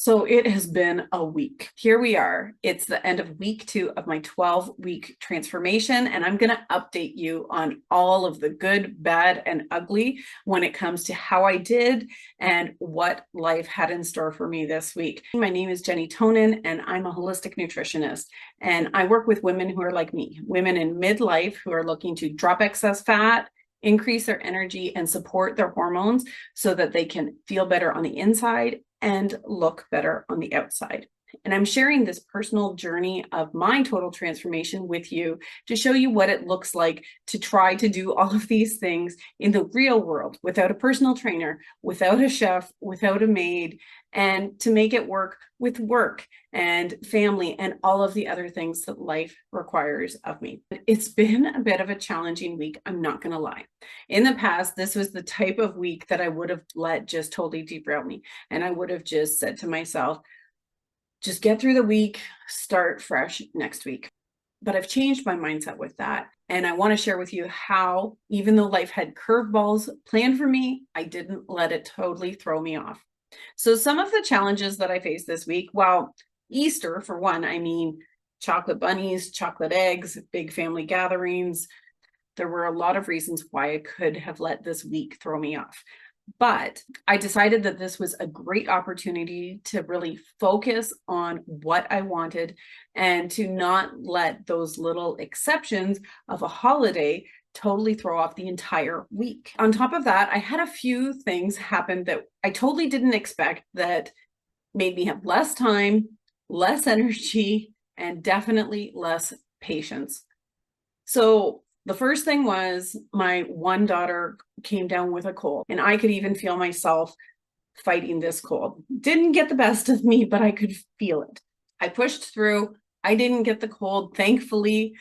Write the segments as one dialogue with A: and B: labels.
A: So it has been a week. Here we are. It's the end of week 2 of my 12-week transformation, and I'm going to update you on all of the good, bad, and ugly when it comes to how I did and what life had in store for me this week. My name is Genny Tonin, and I'm a holistic nutritionist, and I work with women who are like me, women in midlife who are looking to drop excess fat, increase their energy, and support their hormones so that they can feel better on the inside and look better on the outside. And I'm sharing this personal journey of my total transformation with you to show you what it looks like to try to do all of these things in the real world without a personal trainer, without a chef, without a maid, and to make it work with work and family and all of the other things that life requires of me. It's been a bit of a challenging week, I'm not going to lie. In the past, this was the type of week that I would have let just totally derail me. And I would have just said to myself, just get through the week, start fresh next week. But I've changed my mindset with that. And I want to share with you how, even though life had curveballs planned for me, I didn't let it totally throw me off. So some of the challenges that I faced this week, well, Easter, for one, I mean, chocolate bunnies, chocolate eggs, big family gatherings. There were a lot of reasons why I could have let this week throw me off. But I decided that this was a great opportunity to really focus on what I wanted and to not let those little exceptions of a holiday totally throw off the entire week. On top of that, I had a few things happen that I totally didn't expect that made me have less time, less energy, and definitely less patience. So the first thing was my one daughter came down with a cold, and I could even feel myself fighting this cold. Didn't get the best of me, but I could feel it. I pushed through. I didn't get the cold, thankfully.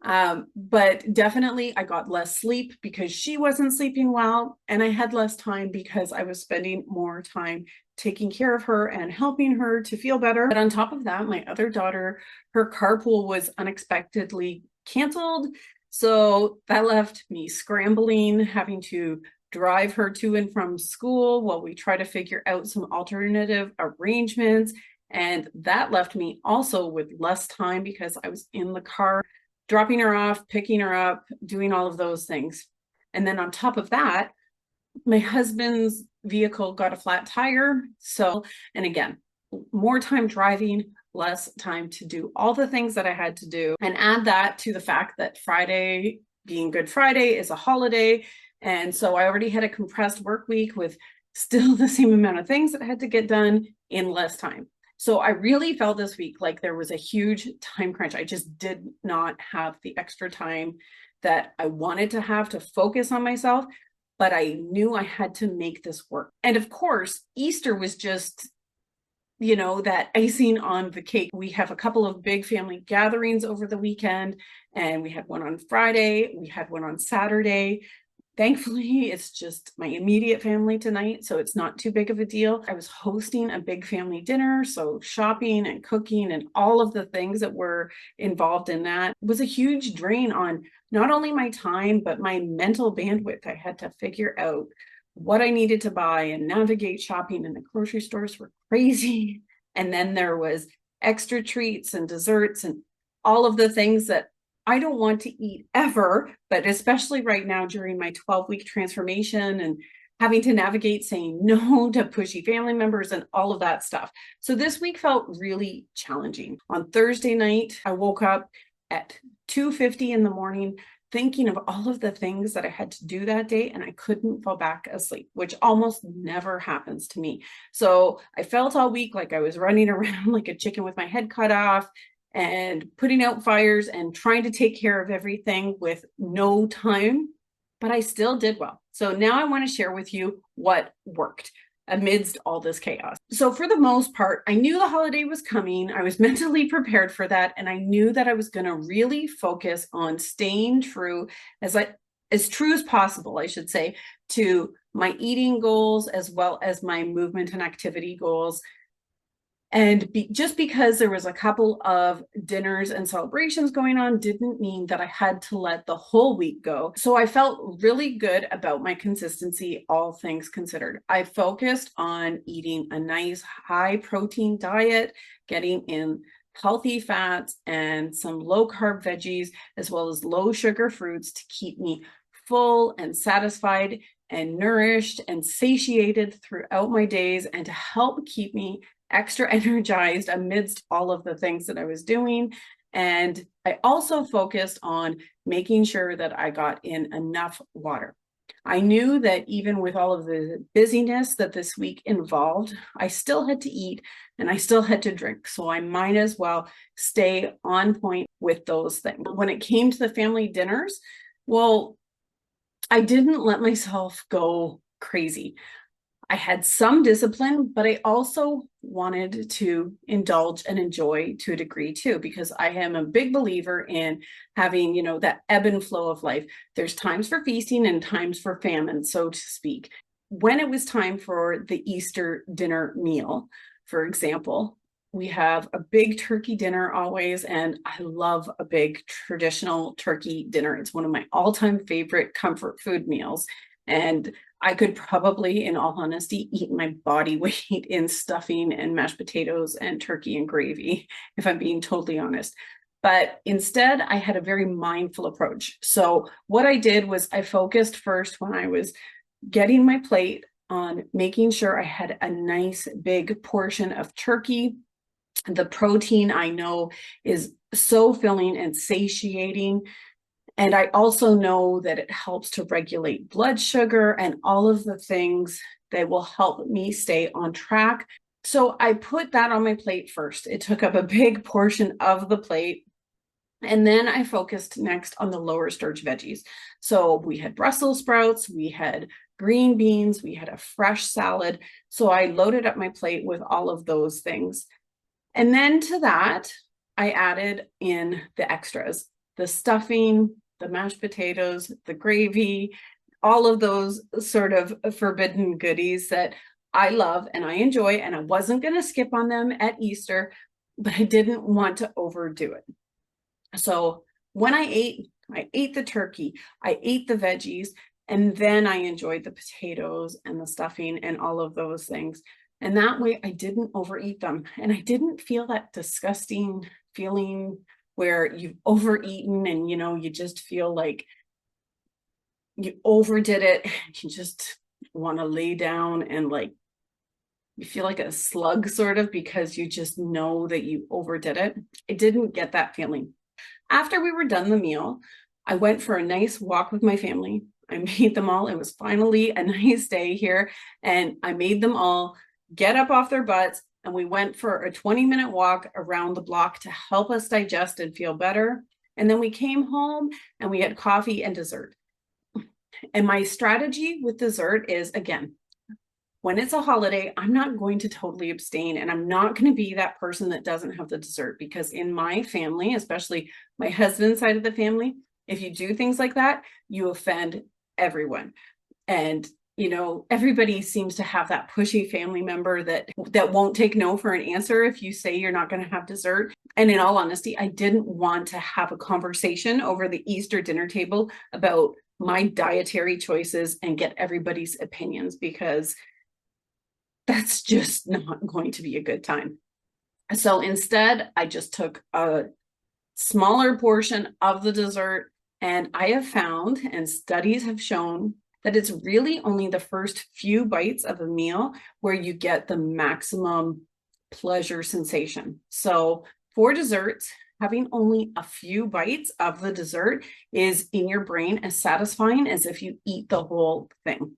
A: But definitely I got less sleep because she wasn't sleeping well, and I had less time because I was spending more time taking care of her and helping her to feel better. But on top of that, my other daughter, her carpool was unexpectedly canceled. So that left me scrambling, having to drive her to and from school while we try to figure out some alternative arrangements. And that left me also with less time because I was in the car, dropping her off, picking her up, doing all of those things. And then on top of that, my husband's vehicle got a flat tire. So, and again, more time driving, less time to do all the things that I had to do. And add that to the fact that Friday, being Good Friday, is a holiday. And so I already had a compressed work week with still the same amount of things that had to get done in less time. So I really felt this week like there was a huge time crunch. I just did not have the extra time that I wanted to have to focus on myself, but I knew I had to make this work. And of course, Easter was just, that icing on the cake. We have a couple of big family gatherings over the weekend, and we had one on Friday, we had one on Saturday. Thankfully, it's just my immediate family tonight, so it's not too big of a deal. I was hosting a big family dinner, so shopping and cooking and all of the things that were involved in that was a huge drain on not only my time, but my mental bandwidth. I had to figure out what I needed to buy and navigate shopping, and the grocery stores were crazy. And then there was extra treats and desserts and all of the things that I don't want to eat ever, but especially right now during my 12-week transformation and having to navigate saying no to pushy family members and all of that stuff. So this week felt really challenging. On Thursday night, I woke up at 2:50 in the morning thinking of all of the things that I had to do that day, and I couldn't fall back asleep, which almost never happens to me. So I felt all week like I was running around like a chicken with my head cut off and putting out fires and trying to take care of everything with no time, but I still did well. So now I want to share with you what worked amidst all this chaos. So for the most part, I knew the holiday was coming. I was mentally prepared for that. And I knew that I was going to really focus on staying true, as true as possible, I should say, to my eating goals as well as my movement and activity goals. And just because there was a couple of dinners and celebrations going on didn't mean that I had to let the whole week go. So I felt really good about my consistency, all things considered. I focused on eating a nice high protein diet, getting in healthy fats and some low carb veggies, as well as low sugar fruits to keep me full and satisfied and nourished and satiated throughout my days, and to help keep me extra energized amidst all of the things that I was doing. And I also focused on making sure that I got in enough water. I knew that even with all of the busyness that this week involved, I still had to eat and I still had to drink. So I might as well stay on point with those things. When it came to the family dinners, well, I didn't let myself go crazy. I had some discipline, but I also wanted to indulge and enjoy to a degree too, because I am a big believer in having, that ebb and flow of life. There's times for feasting and times for famine, so to speak. When it was time for the Easter dinner meal, for example, we have a big turkey dinner always, and I love a big traditional turkey dinner. It's one of my all-time favorite comfort food meals. And I could probably, in all honesty, eat my body weight in stuffing and mashed potatoes and turkey and gravy, if I'm being totally honest. But instead, I had a very mindful approach. So what I did was I focused first when I was getting my plate on making sure I had a nice big portion of turkey. The protein I know is so filling and satiating. And I also know that it helps to regulate blood sugar and all of the things that will help me stay on track. So I put that on my plate first. It took up a big portion of the plate. And then I focused next on the lower starch veggies. So we had Brussels sprouts, we had green beans, we had a fresh salad. So I loaded up my plate with all of those things. And then to that, I added in the extras, the stuffing, the mashed potatoes, the gravy, all of those sort of forbidden goodies that I love and I enjoy. And I wasn't going to skip on them at Easter, but I didn't want to overdo it. So when I ate the turkey, I ate the veggies, and then I enjoyed the potatoes and the stuffing and all of those things. And that way I didn't overeat them. And I didn't feel that disgusting feeling where you've overeaten and, you just feel like you overdid it. You just want to lay down and you feel like a slug sort of, because you just know that you overdid it. I didn't get that feeling. After we were done the meal, I went for a nice walk with my family. I made them all. It was finally a nice day here. And I made them all get up off their butts, and we went for a 20-minute walk around the block to help us digest and feel better. And then we came home and we had coffee and dessert. And my strategy with dessert is, again, when it's a holiday, I'm not going to totally abstain, and I'm not going to be that person that doesn't have the dessert, because in my family, especially my husband's side of the family, if you do things like that, you offend everyone. And everybody seems to have that pushy family member that won't take no for an answer if you say you're not going to have dessert. And in all honesty, I didn't want to have a conversation over the Easter dinner table about my dietary choices and get everybody's opinions, because that's just not going to be a good time. So instead, I just took a smaller portion of the dessert, and I have found, and studies have shown, that it's really only the first few bites of a meal where you get the maximum pleasure sensation. So for desserts, having only a few bites of the dessert is in your brain as satisfying as if you eat the whole thing.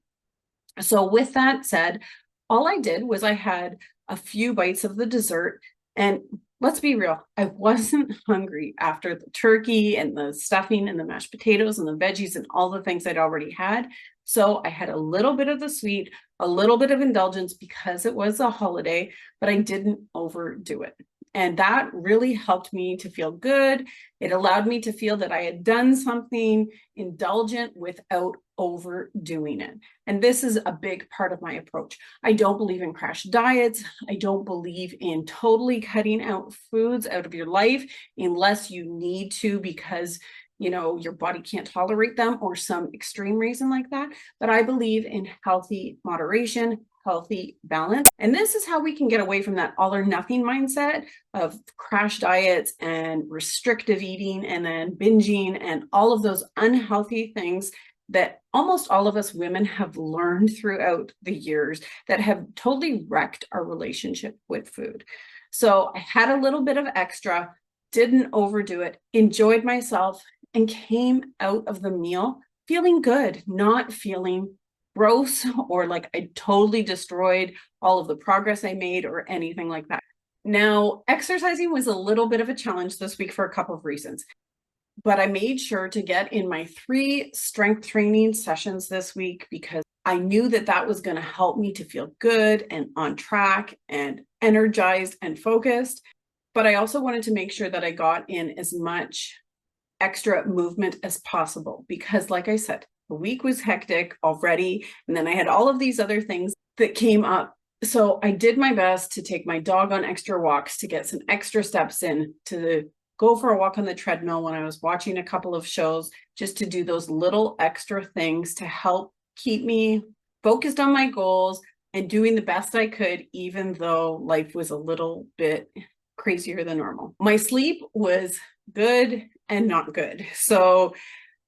A: So with that said, all I did was I had a few bites of the dessert, and let's be real, I wasn't hungry after the turkey and the stuffing and the mashed potatoes and the veggies and all the things I'd already had. So I had a little bit of the sweet, a little bit of indulgence because it was a holiday, but I didn't overdo it. And that really helped me to feel good. It allowed me to feel that I had done something indulgent without overdoing it. And this is a big part of my approach. I don't believe in crash diets. I don't believe in totally cutting out foods out of your life unless you need to because your body can't tolerate them or some extreme reason like that. But I believe in healthy moderation, healthy balance. And this is how we can get away from that all or nothing mindset of crash diets and restrictive eating and then binging and all of those unhealthy things that almost all of us women have learned throughout the years that have totally wrecked our relationship with food. So I had a little bit of extra, didn't overdo it, enjoyed myself, and came out of the meal feeling good, not feeling gross or like I totally destroyed all of the progress I made or anything like that. Now, exercising was a little bit of a challenge this week for a couple of reasons, but I made sure to get in my 3 strength training sessions this week because I knew that that was going to help me to feel good and on track and energized and focused. But I also wanted to make sure that I got in as much extra movement as possible because, like I said, the week was hectic already. And then I had all of these other things that came up. So I did my best to take my dog on extra walks, to get some extra steps in, to go for a walk on the treadmill when I was watching a couple of shows, just to do those little extra things to help keep me focused on my goals and doing the best I could, even though life was a little bit crazier than normal. My sleep was good and not good. So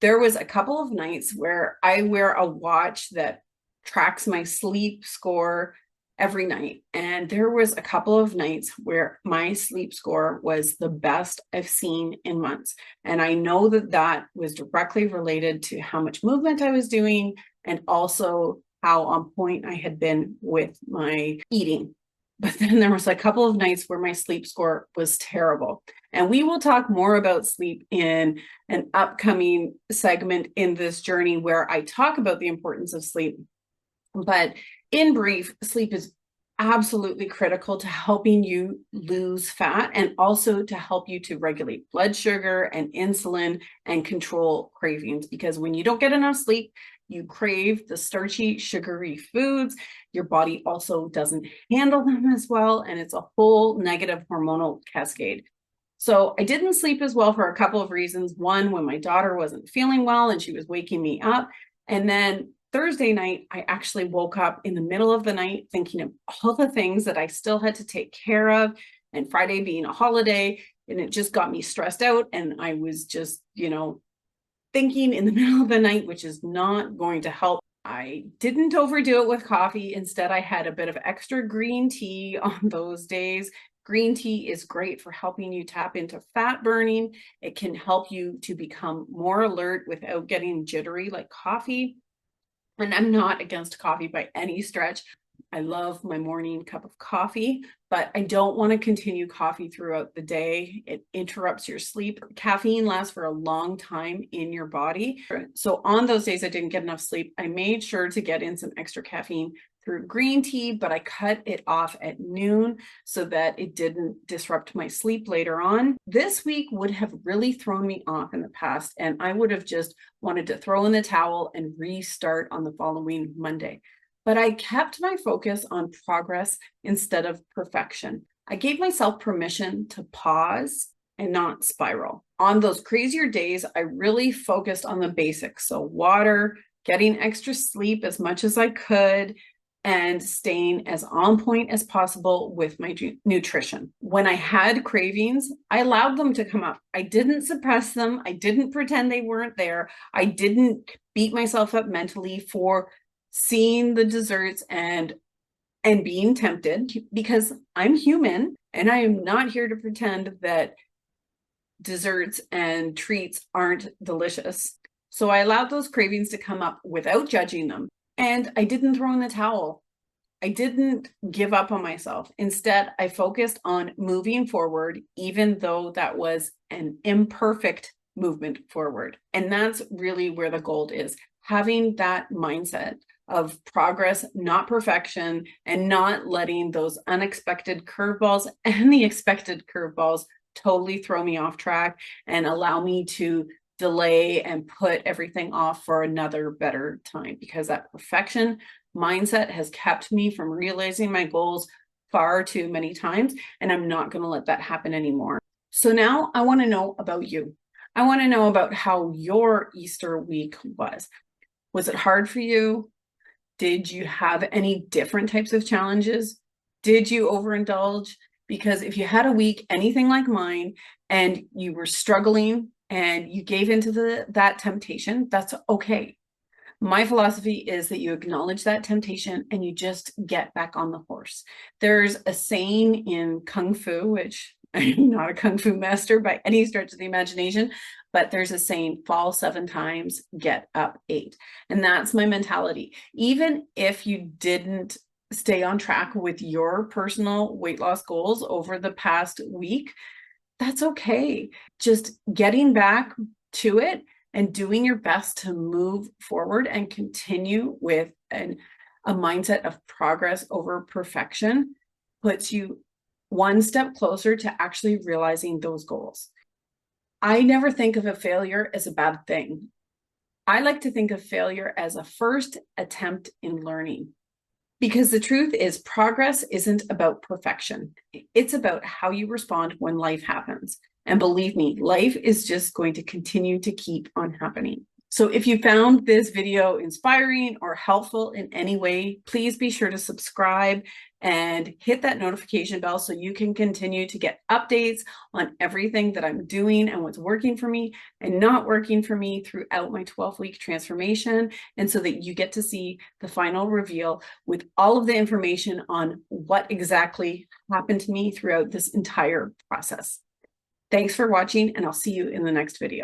A: there was a couple of nights where I wear a watch that tracks my sleep score every night. And there was a couple of nights where my sleep score was the best I've seen in months. And I know that that was directly related to how much movement I was doing and also how on point I had been with my eating. But then there was a couple of nights where my sleep score was terrible. And we will talk more about sleep in an upcoming segment in this journey where I talk about the importance of sleep. But in brief, sleep is absolutely critical to helping you lose fat and also to help you to regulate blood sugar and insulin and control cravings. Because when you don't get enough sleep, you crave the starchy, sugary foods. Your body also doesn't handle them as well, and it's a whole negative hormonal cascade. So I didn't sleep as well for a couple of reasons. One, when my daughter wasn't feeling well and she was waking me up. And then Thursday night, I actually woke up in the middle of the night thinking of all the things that I still had to take care of. And Friday being a holiday, and it just got me stressed out. And I was just, thinking in the middle of the night, which is not going to help. I didn't overdo it with coffee. Instead, I had a bit of extra green tea on those days. Green tea is great for helping you tap into fat burning. It can help you to become more alert without getting jittery like coffee. And I'm not against coffee by any stretch. I love my morning cup of coffee, but I don't want to continue coffee throughout the day. It interrupts your sleep. Caffeine lasts for a long time in your body. So on those days I didn't get enough sleep, I made sure to get in some extra caffeine through green tea, but I cut it off at noon so that it didn't disrupt my sleep later on. This week would have really thrown me off in the past, and I would have just wanted to throw in the towel and restart on the following Monday. But I kept my focus on progress instead of perfection. I gave myself permission to pause and not spiral. On those crazier days, I really focused on the basics. So water, getting extra sleep as much as I could, and staying as on point as possible with my nutrition. When I had cravings, I allowed them to come up. I didn't suppress them. I didn't pretend they weren't there. I didn't beat myself up mentally for seeing the desserts and being tempted, because I'm human and I am not here to pretend that desserts and treats aren't delicious. So I allowed those cravings to come up without judging them. And I didn't throw in the towel. I didn't give up on myself. Instead, I focused on moving forward, even though that was an imperfect movement forward. And that's really where the gold is, having that mindset of progress, not perfection, and not letting those unexpected curveballs and the expected curveballs totally throw me off track and allow me to delay and put everything off for another better time, because that perfection mindset has kept me from realizing my goals far too many times, and I'm not going to let that happen anymore. So now I want to know about you. I want to know about how your Easter week was. Was it hard for you? Did you have any different types of challenges? Did you overindulge? Because if you had a week anything like mine and you were struggling and you gave into that temptation, that's okay. My philosophy is that you acknowledge that temptation and you just get back on the horse. There's a saying in Kung Fu, which I'm not a Kung Fu master by any stretch of the imagination, but there's a saying, fall 7 times, get up 8. And that's my mentality. Even if you didn't stay on track with your personal weight loss goals over the past week, that's okay. Just getting back to it and doing your best to move forward and continue with a mindset of progress over perfection puts you one step closer to actually realizing those goals. I never think of a failure as a bad thing. I like to think of failure as a first attempt in learning. Because the truth is, progress isn't about perfection. It's about how you respond when life happens. And believe me, life is just going to continue to keep on happening. So if you found this video inspiring or helpful in any way, please be sure to subscribe and hit that notification bell so you can continue to get updates on everything that I'm doing and what's working for me and not working for me throughout my 12-week transformation, and so that you get to see the final reveal with all of the information on what exactly happened to me throughout this entire process. Thanks for watching, and I'll see you in the next video.